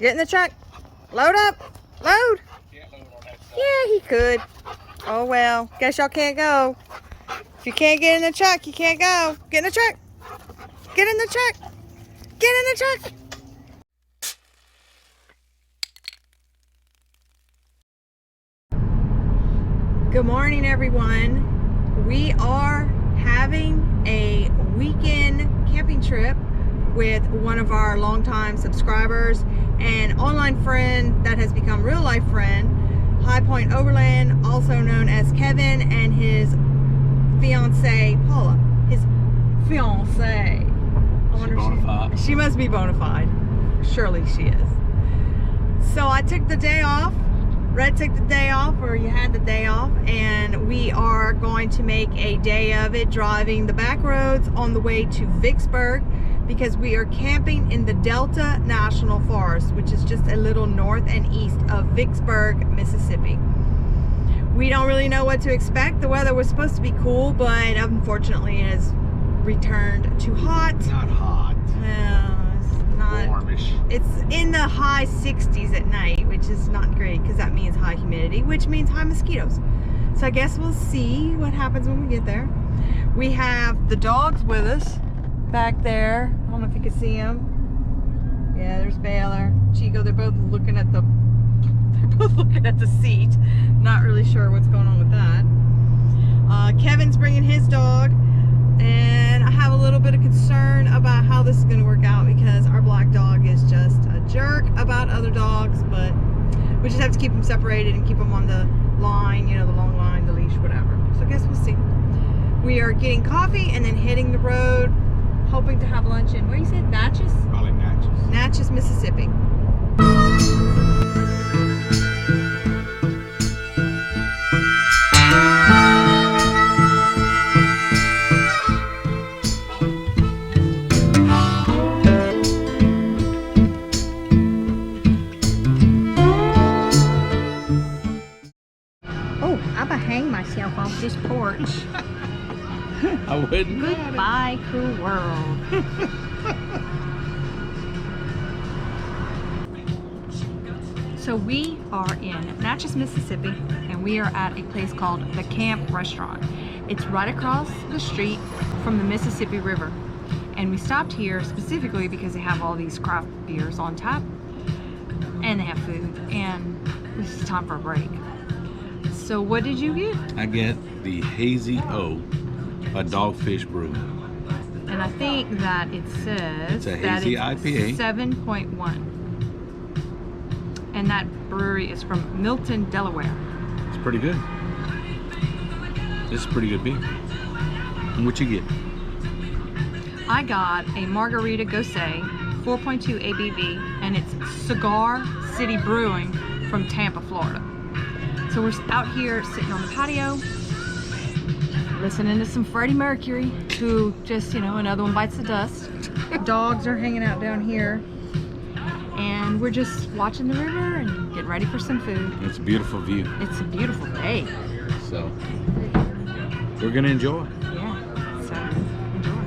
Get in the truck. Load up. Load. Yeah, he could. Oh well. Guess y'all can't go. If you can't get in the truck, you can't go. Get in the truck. Get in the truck. Get in the truck. Good morning, everyone. We are having a weekend camping trip with one of our longtime subscribers and online friend that has become real life friend, Highpoint Overland, also known as Kevin, and his fiance Paula. His fiance. She must be bona fide. Surely she is. So I took the day off. Red took the day off, or you had the day off, and we are going to make a day of it driving the back roads on the way to Vicksburg, because we are camping in the Delta National Forest, which is just a little north and east of Vicksburg, Mississippi. We don't really know what to expect. The weather was supposed to be cool, but unfortunately it has returned to hot. Not hot. It's not warmish. It's in the high 60s at night, which is not great because that means high humidity, which means high mosquitoes. So I guess we'll see what happens when we get there. We have the dogs with us back there. I don't know if you can see them. Yeah, there's Baylor, Chico. They're both looking at the seat. Not really sure what's going on with that. Kevin's bringing his dog, and I have a little bit of concern about how this is going to work out because our black dog is just a jerk about other dogs, but we just have to keep them separated and keep them on the line, you know, the long line, the leash, whatever. So I guess we'll see. We are getting coffee and then hitting the road, hoping to have lunch in, where you said, Natchez? Probably Natchez. Natchez, Mississippi. Oh, I'm gonna hang myself off this porch. I wouldn't. Goodbye, cruel world. So we are in Natchez, Mississippi, and we are at a place called the Camp Restaurant. It's right across the street from the Mississippi River. And we stopped here specifically because they have all these craft beers on tap, and they have food, and this is time for a break. So what did you get? I get the Hazy O, a Dogfish Brew. And I think that it says It's a that hazy it's IPA. 7.1. And that brewery is from Milton, Delaware. It's pretty good. This is pretty good beer. And what you get? I got a Margarita Gose 4.2 ABV, and it's Cigar City Brewing from Tampa, Florida. So we're out here sitting on the patio, listening to some Freddie Mercury, who just, you know, another one bites the dust. Dogs are hanging out down here, and we're just watching the river and getting ready for some food. It's a beautiful view. It's a beautiful day. So we're gonna enjoy. Yeah, so enjoy.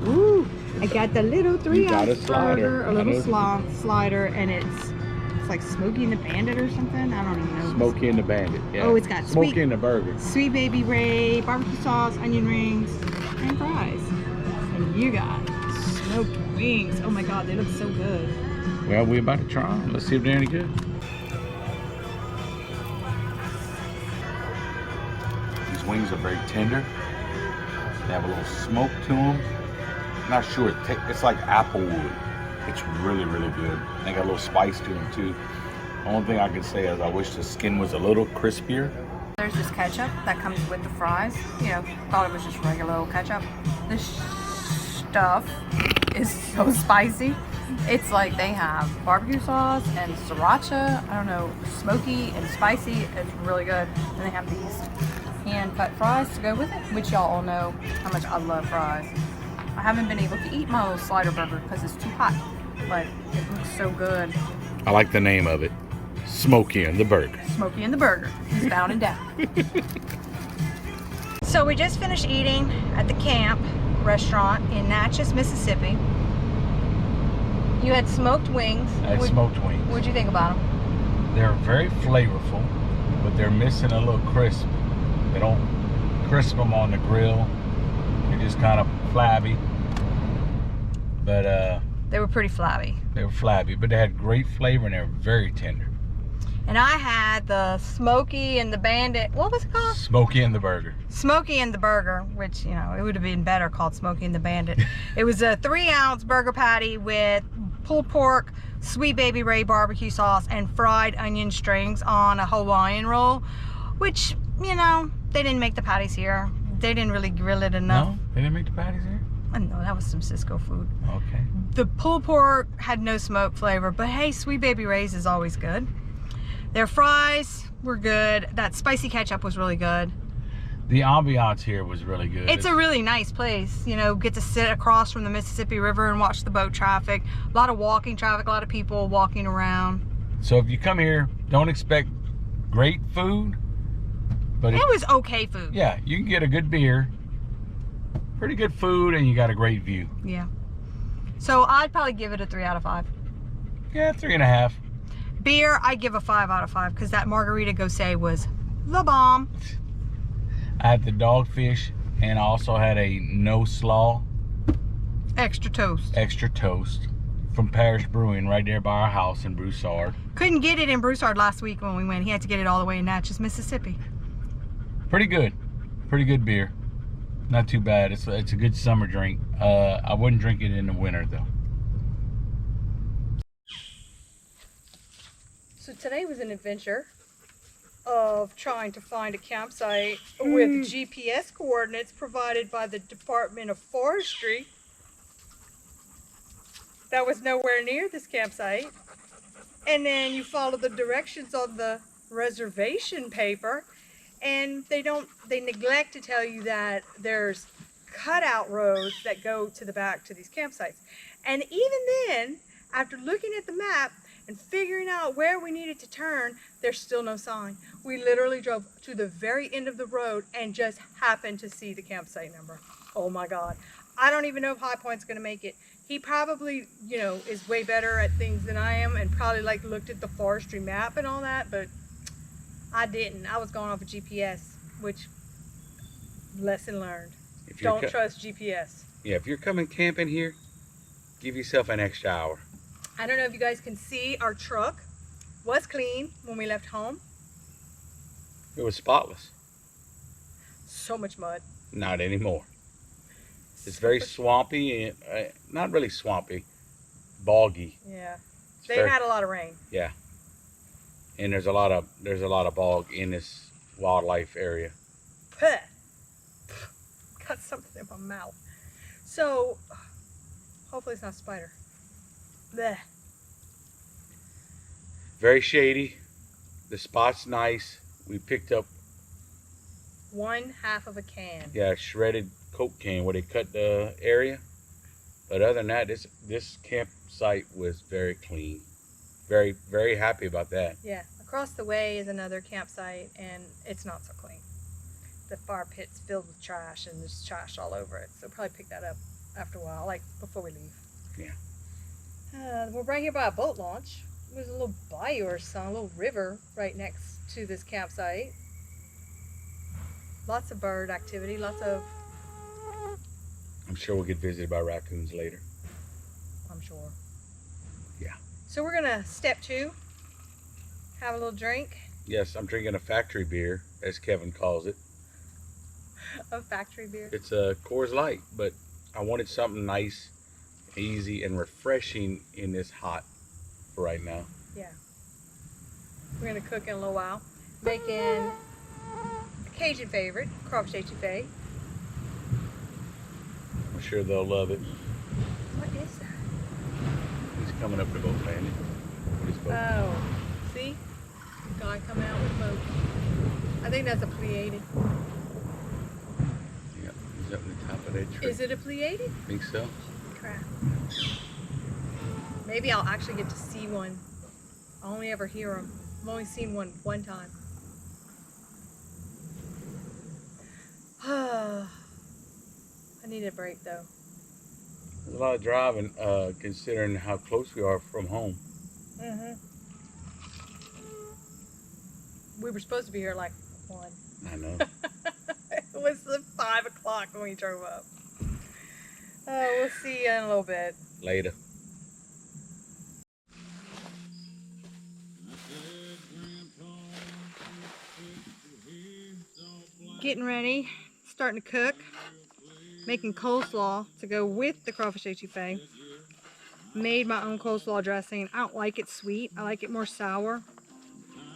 Ooh, I got the little 3-ounce burger, a little slider, and it's like Smokey and the Bandit or something. I don't even know. Smokey and the Bandit. Yeah. Oh, it's got Smokey and the Burger. Sweet Baby Ray, barbecue sauce, onion rings, and fries. And you got smoked wings. Oh my God, they look so good. Well, we're about to try them. Let's see if they're any good. These wings are very tender. They have a little smoke to them. Not sure. It's like applewood. It's really, really good. They got a little spice to them too. The only thing I can say is I wish the skin was a little crispier. There's this ketchup that comes with the fries. You know, thought it was just regular old ketchup. This stuff is so spicy. It's like they have barbecue sauce and sriracha. I don't know, smoky and spicy. It's really good. And they have these hand-cut fries to go with it, which y'all all know how much I love fries. I haven't been able to eat my little slider burger because it's too hot. but it looks so good. I like the name of it. Smokey and the Burger. Smokey and the Burger. He's bowing down. So we just finished eating at the camp restaurant in Natchez, Mississippi. You had smoked wings. I had smoked wings. What'd you think about them? They're very flavorful, but they're missing a little crisp. They don't crisp them on the grill. They're just kind of flabby. But they were pretty flabby. They were flabby, but they had great flavor and they were very tender. And I had the Smokey and the Bandit. What was it called? Smokey and the Burger. Smokey and the Burger, which, you know, it would have been better called Smokey and the Bandit. It was a 3-ounce burger patty with pulled pork, Sweet Baby Ray barbecue sauce, and fried onion strings on a Hawaiian roll, which, you know, they didn't make the patties here. They didn't really grill it enough. No? They didn't make the patties here? No, that was some Cisco food. Okay. The pulled pork had no smoke flavor, but hey, Sweet Baby Ray's is always good. Their fries were good. That spicy ketchup was really good. The ambiance here was really good. It's a really nice place. You know, get to sit across from the Mississippi River and watch the boat traffic. A lot of walking traffic, a lot of people walking around. So if you come here, don't expect great food. But it was okay food. Yeah, you can get a good beer, pretty good food, and you got a great view. Yeah. So I'd probably give it a 3 out of 5. Yeah, 3.5. Beer, I give a 5 out of 5 because that margarita Gose was the bomb. I had the dogfish, and I also had a no slaw. Extra toast. Extra toast from City Brewing right there by our house in Broussard. Couldn't get it in Broussard last week when we went. He had to get it all the way in Natchez, Mississippi. Pretty good. Pretty good beer. Not too bad. It's a good summer drink. I wouldn't drink it in the winter though. So today was an adventure of trying to find a campsite with GPS coordinates provided by the Department of Forestry. That was nowhere near this campsite. And then you follow the directions on the reservation paper, and they neglect to tell you that there's cutout roads that go to the back to these campsites. And even then, after looking at the map and figuring out where we needed to turn, there's still no sign. We literally drove to the very end of the road and just happened to see the campsite number. Oh my God. I don't even know if Highpoint's gonna make it. He probably, you know, is way better at things than I am and probably like looked at the forestry map and all that, but I didn't. I was going off of GPS, which, lesson learned. Don't trust GPS. Yeah, if you're coming camping here, give yourself an extra hour. I don't know if you guys can see, our truck was clean when we left home. It was spotless. So much mud. Not anymore. It's very swampy, and not really swampy, boggy. Yeah, they had a lot of rain. Yeah, and there's a lot of bog in this wildlife area. Puh. Got something in my mouth. So hopefully it's not a spider. Blech. Very shady. The spot's nice. We picked up 1/2 of a can. Yeah, shredded Coke can where they cut the area. But other than that, this campsite was very clean. Very, very happy about that. Yeah, across the way is another campsite, and it's not so clean. The fire pit's filled with trash, and there's trash all over it. So probably pick that up after a while, like before we leave. Yeah. We're right here by a boat launch. There's a little bayou or something, a little river right next to this campsite. Lots of bird activity, lots of... I'm sure we'll get visited by raccoons later. I'm sure. Yeah. So we're gonna step 2, have a little drink. Yes, I'm drinking a factory beer, as Kevin calls it. A factory beer? It's a Coors Light, but I wanted something nice, easy, and refreshing in this hot for right now. Yeah. We're gonna cook in a little while. Making a Cajun favorite, crawfish etouffee. I'm sure they'll love it. What is that? He's coming up to boat landing. With his boat. Oh, see? Guy coming out with a boat. I think that's a Pleiadian. Yeah, he's up in the top of that tree. Is it a Pleiadian? Think so? Crap. Maybe I'll actually get to see one. I only ever hear them. I've only seen one time. I need a break though. There's a lot of driving, considering how close we are from home. We were supposed to be here like 1. I know. It was 5 o'clock when we drove up. We'll see you in a little bit. Later. Getting ready, starting to cook, making coleslaw to go with the crawfish etouffee. Made my own coleslaw dressing. I don't like it sweet, I like it more sour.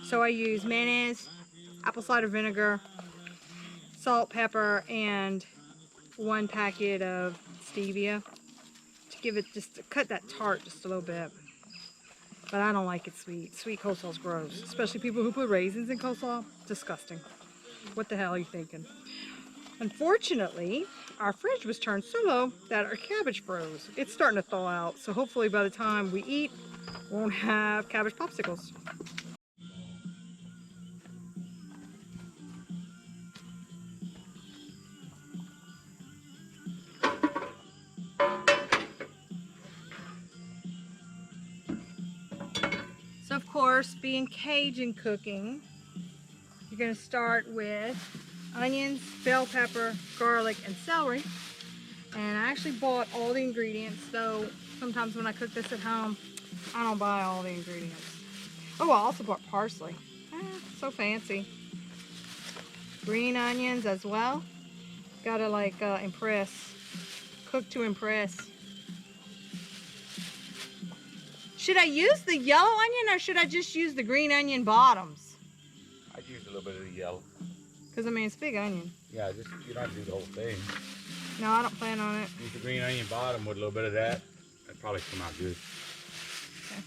So I use mayonnaise, apple cider vinegar, salt, pepper, and 1 packet of stevia to give it just to cut that tart just a little bit. But I don't like it sweet. Sweet coleslaw is gross, especially people who put raisins in coleslaw. Disgusting. What the hell are you thinking? Unfortunately, our fridge was turned so low that our cabbage froze. It's starting to thaw out, so hopefully by the time we eat, we won't have cabbage popsicles. So of course, being Cajun cooking, you're going to start with onions, bell pepper, garlic, and celery. And I actually bought all the ingredients, though sometimes when I cook this at home, I don't buy all the ingredients. Oh, I also bought parsley. So fancy. Green onions as well. Gotta like impress. Cook to impress. Should I use the yellow onion or should I just use the green onion bottoms? I'd use a little bit of the yellow. Because I mean, it's big onion. Yeah, just you don't have to do the whole thing. No, I don't plan on it. Use the green onion bottom with a little bit of that. That'd probably come out good. Okay.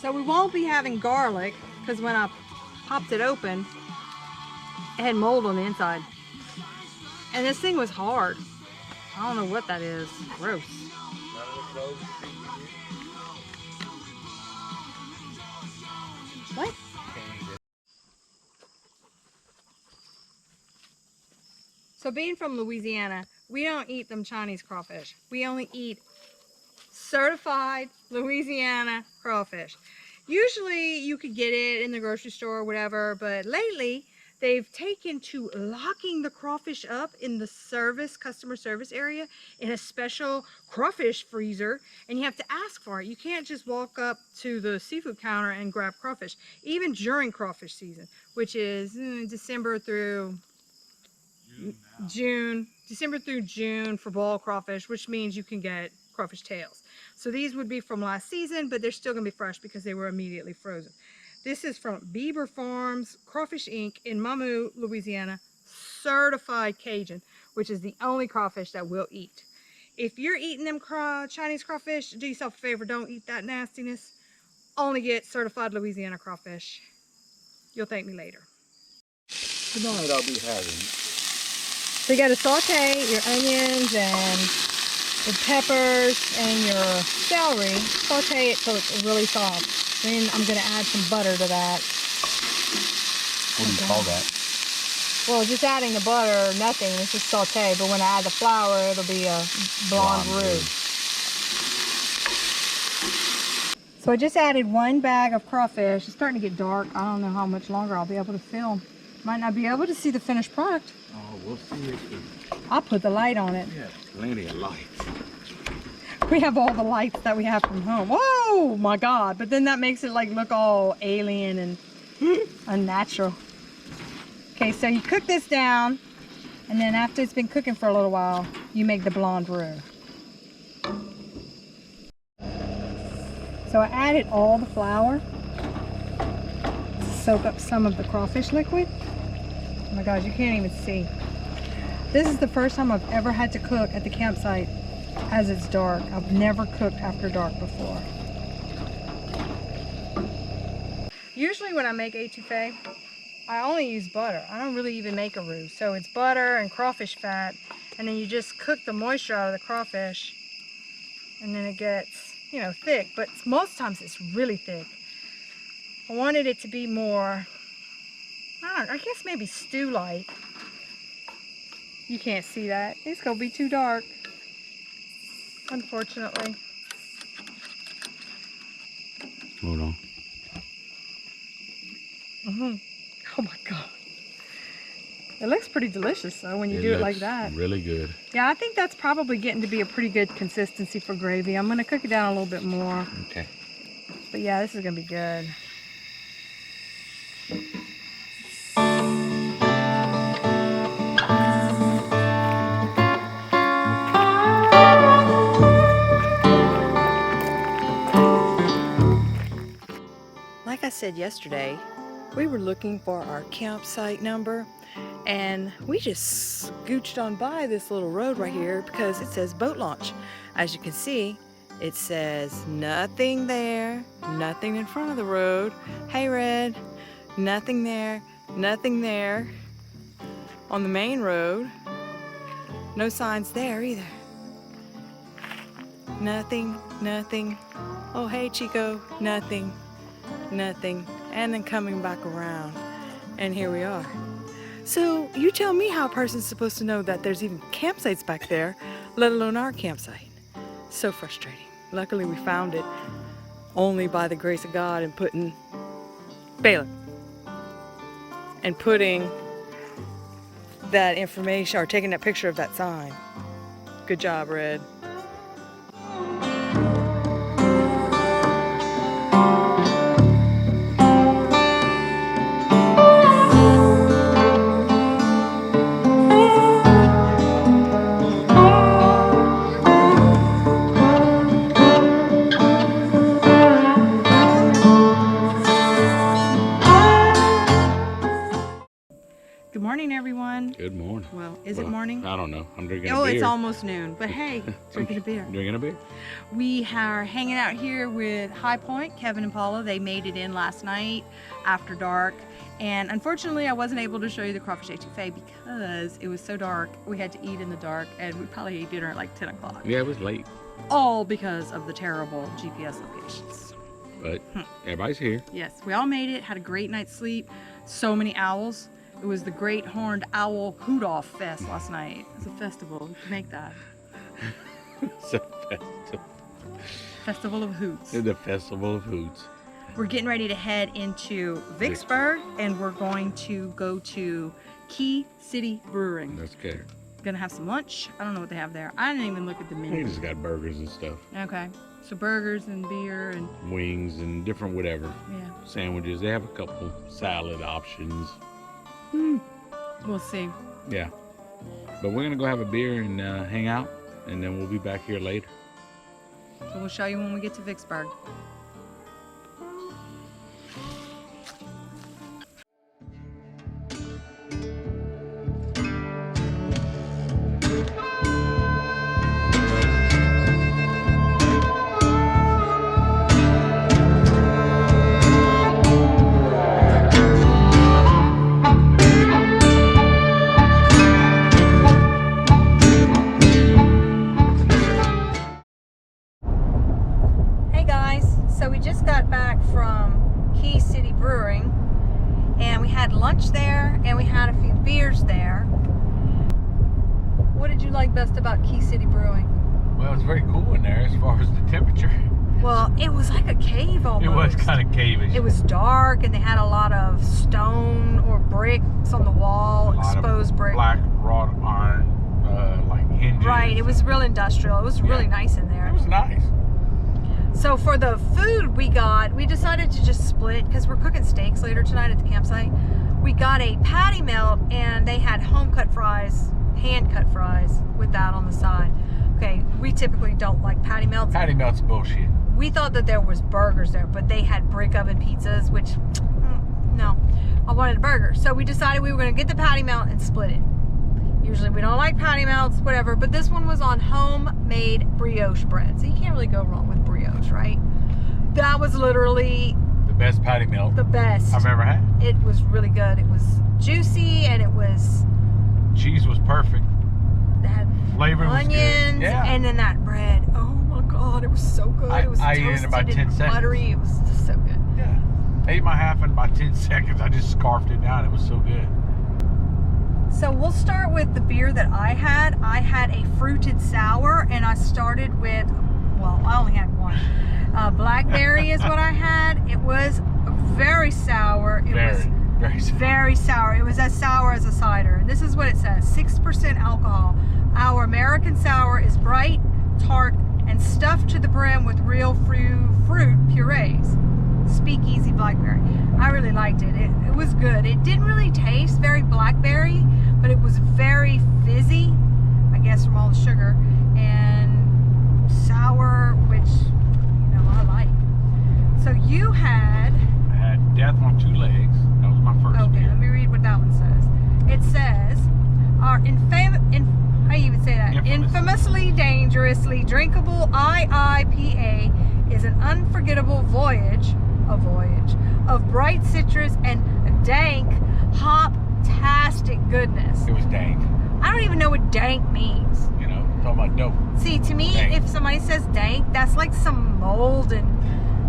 So we won't be having garlic because when I popped it open, it had mold on the inside. And this thing was hard. I don't know what that is. Gross. What? So being from Louisiana, we don't eat them Chinese crawfish. We only eat certified Louisiana crawfish. Usually you could get it in the grocery store or whatever, but lately they've taken to locking the crawfish up in the customer service area in a special crawfish freezer, and you have to ask for it. You can't just walk up to the seafood counter and grab crawfish, even during crawfish season, which is December through June for ball crawfish, which means you can get crawfish tails. So these would be from last season, but they're still gonna be fresh because they were immediately frozen. This is from Bieber Farms Crawfish Inc. in Mamou, Louisiana, certified Cajun, which is the only crawfish that we'll eat. If you're eating them Chinese crawfish, do yourself a favor, don't eat that nastiness. Only get certified Louisiana crawfish. You'll thank me later. Tonight I'll be having. So you got to saute your onions and the peppers and your celery. Saute it till it's really soft. Then I'm going to add some butter to that. What do you call that? Well, just adding the butter, nothing. It's just saute. But when I add the flour, it'll be a blonde roux. So I just added 1 bag of crawfish. It's starting to get dark. I don't know how much longer I'll be able to film. Might not be able to see the finished product. Oh, we'll see it. I'll put the light on it. Yeah, plenty of light. We have all the lights that we have from home. Oh my God. But then that makes it like look all alien and unnatural. Okay, so you cook this down, and then after it's been cooking for a little while, you make the blonde roux. So I added all the flour to soak up some of the crawfish liquid. Oh my gosh, you can't even see. This is the first time I've ever had to cook at the campsite as it's dark. I've never cooked after dark before. Usually when I make etouffee, I only use butter. I don't really even make a roux. So it's butter and crawfish fat, and then you just cook the moisture out of the crawfish, and then it gets you know, thick, but most times it's really thick. I wanted it to be more, I guess maybe stew-like. You can't see that. It's gonna be too dark, unfortunately. Hold on. Oh my God. It looks pretty delicious though when you do it like that. Really good. Yeah, I think that's probably getting to be a pretty good consistency for gravy. I'm gonna cook it down a little bit more. Okay. But yeah, this is gonna be good. Like I said yesterday, we were looking for our campsite number, and we just scooched on by this little road right here because it says boat launch. As you can see, it says nothing there, nothing in front of the road. Hey Red, nothing there, nothing there. On the main road, no signs there either. Nothing, nothing. Oh hey Chico, nothing, nothing. And then coming back around, and here we are. So you tell me how a person's supposed to know that there's even campsites back there, let alone our campsite. So frustrating. Luckily we found it only by the grace of God and putting that information, or taking that picture of that sign. Good job, Red. Good morning, everyone. Good morning. Well, is it morning? I don't know. I'm drinking a beer. Oh, it's almost noon. But hey, drinking a beer. Drinking a beer. We are hanging out here with Highpoint, Kevin and Paula. They made it in last night after dark. And unfortunately, I wasn't able to show you the crawfish etouffee because it was so dark. We had to eat in the dark, and we probably ate dinner at like 10 o'clock. Yeah, it was late. All because of the terrible GPS locations. But everybody's here. Yes, we all made it, had a great night's sleep. So many owls. It was the Great Horned Owl Hoot-Off Fest last night. It's a festival. You can make that. It's a festival. Festival of Hoots. The Festival of Hoots. We're getting ready to head into Vicksburg, and we're going to go to City Brewing. That's good. Gonna have some lunch. I don't know what they have there. I didn't even look at the menu. They just got burgers and stuff. Okay. So burgers and beer and wings and different whatever. Yeah. Sandwiches. They have a couple salad options. We'll see. Yeah. But we're gonna go have a beer and hang out, and then we'll be back here later. So we'll show you when we get to Vicksburg. So we just got back from City Brewing, and we had lunch there, and we had a few beers there. What did you like best about City Brewing? Well, it's very cool in there as far as the temperature. Well, it was like a cave almost. It was kind of cavish. It was dark, and they had a lot of stone or bricks on the wall, exposed brick. Black wrought iron, like hinges. Right, it was real industrial. It was really nice in there. It was nice. So for the food we decided to just split because we're cooking steaks later tonight at the campsite. We got a patty melt, and they had home cut fries, hand cut fries with that on the side. Okay, we typically don't like patty melts. Patty melt's bullshit. We thought that there was burgers there, but they had brick oven pizzas, which, no, I wanted a burger. So we decided we were gonna get the patty melt and split it. Usually we don't like patty melts, whatever, but this one was on homemade brioche bread. So you can't really go wrong with brioche, right? That was literally the best patty melt. The best I've ever had. It was really good. It was juicy, and it was... Cheese was perfect. It had flavor onions, was good. Yeah. And then that bread. Oh my God, it It was so good. It was I ate it in about 10 and seconds. buttery. It was just so good. Yeah. I ate my half in about 10 seconds. I just scarfed it down. It was so good. So we'll start with the beer that I had. I had a fruited sour, and I started with, well, I only had one. Blackberry is what I had. It was very sour. It was Very sour. very sour. It was as sour as a cider. And this is what it says, 6% alcohol. Our American sour is bright, tart, and stuffed to the brim with real fruit purees. Speakeasy blackberry. I really liked it. It was good. It didn't really taste very blackberry, but it was very fizzy, I guess from all the sugar, and sour, which, you know, I like. So you had... I had Death on Two Legs. That was my first Okay, beer. let me read what that one says. It says, our how do you even say that? Infamously dangerously drinkable IIPA is an unforgettable voyage of bright citrus and dank hop-tastic goodness. It was dank. I don't even know what dank means. You know, talking about dope. See, to me, Dank. if somebody says dank, that's like some mold and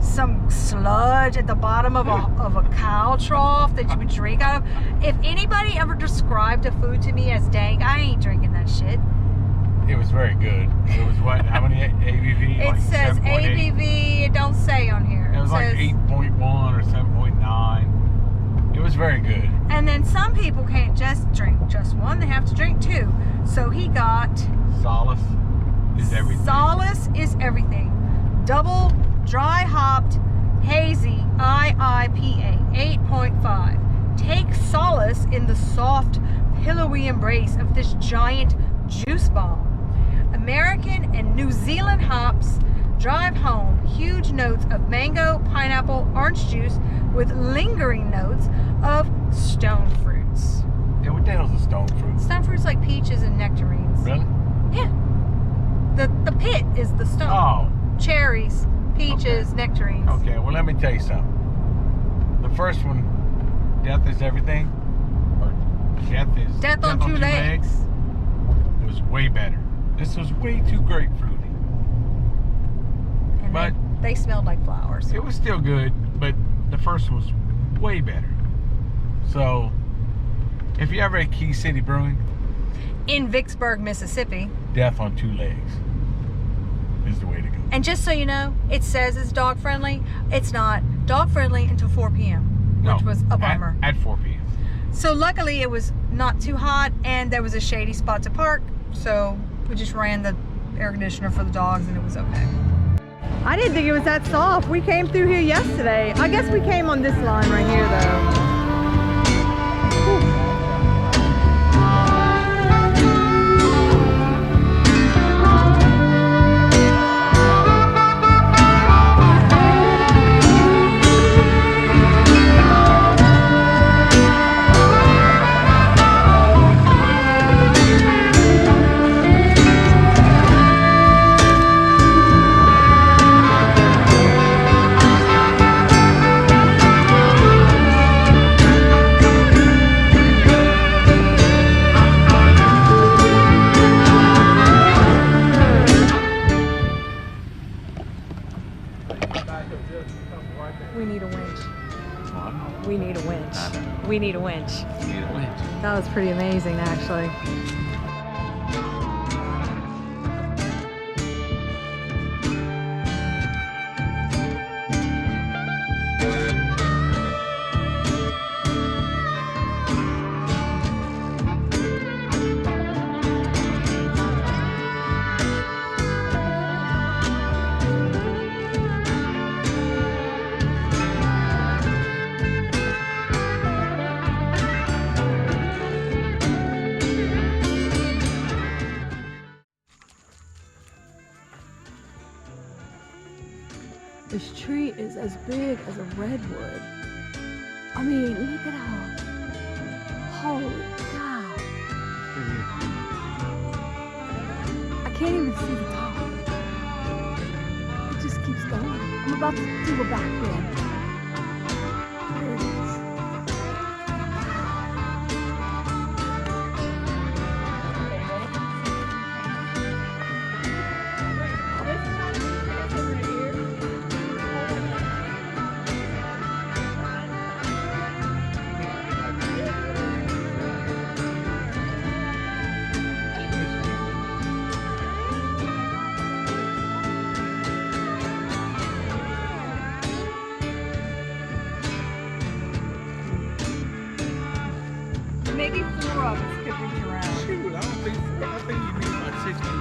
some sludge at the bottom of a cow trough that you would drink out of. If anybody ever described a food to me as dank, I ain't drinking that shit. It was very good. It was what? How many ABV? It Like says 7.8? ABV, it don't say on here. It was like says, 8.1 or 7.9. It was very good. and then some people can't just drink just one, they have to drink two. So he got Solace is everything. Solace is everything. Double dry hopped hazy IIPA 8.5. Take solace in the soft, pillowy embrace of this giant juice bomb. American and New Zealand hops drive home huge notes of mango, pineapple, orange juice with lingering notes of stone fruits. Yeah, what the hell's a stone fruit? Stone fruits like peaches and nectarines. Really? Yeah. The pit is the stone. Oh. Cherries, peaches, nectarines. Okay, well, let me tell you something. The first one, Death is Everything, or Death on Two Legs. was way better. This was way too grapefruity. And But they smelled like flowers. it was still good, but the first one was way better. So, if you ever at City Brewing, In Vicksburg, Mississippi. Death on Two Legs is the way to go. And just so you know, it says it's dog friendly. It's not dog friendly until 4 p.m., which was a bummer. At 4 p.m. So luckily it was not too hot and there was a shady spot to park. So we just ran the air conditioner for the dogs and it was okay. I didn't think it was that soft. We came through here yesterday. I guess we came on this line right here though. We need a winch. What? We need a winch. We need a winch. You need a winch. That was pretty amazing, actually. This tree is as big as a redwood. I mean, look at how. Holy cow. I can't even see the top. It just keeps going. I'm about to do a back bend. There it is. 4 of us could reach around. Shoot, I don't think four. I think you need about 6 people.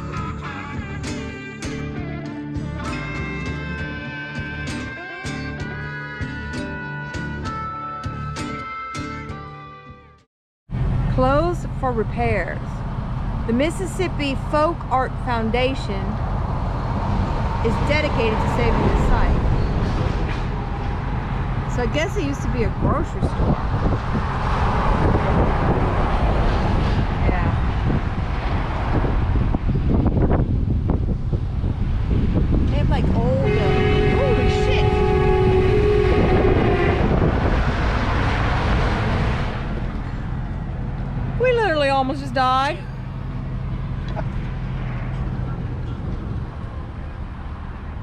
Closed for repairs. The Mississippi Folk Art Foundation is dedicated to saving the site. So I guess it used to be a grocery store. Yeah. They have like old, holy shit. We literally almost just died.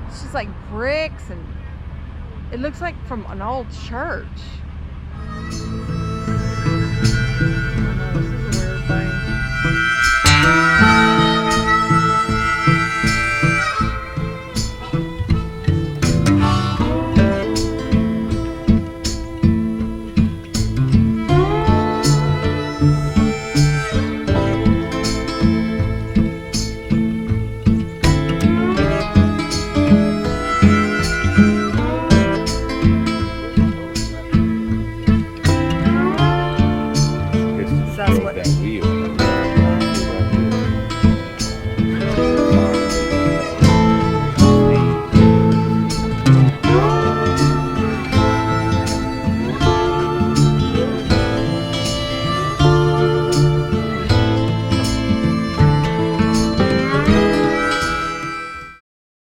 It's just like bricks, and it looks like from an old church.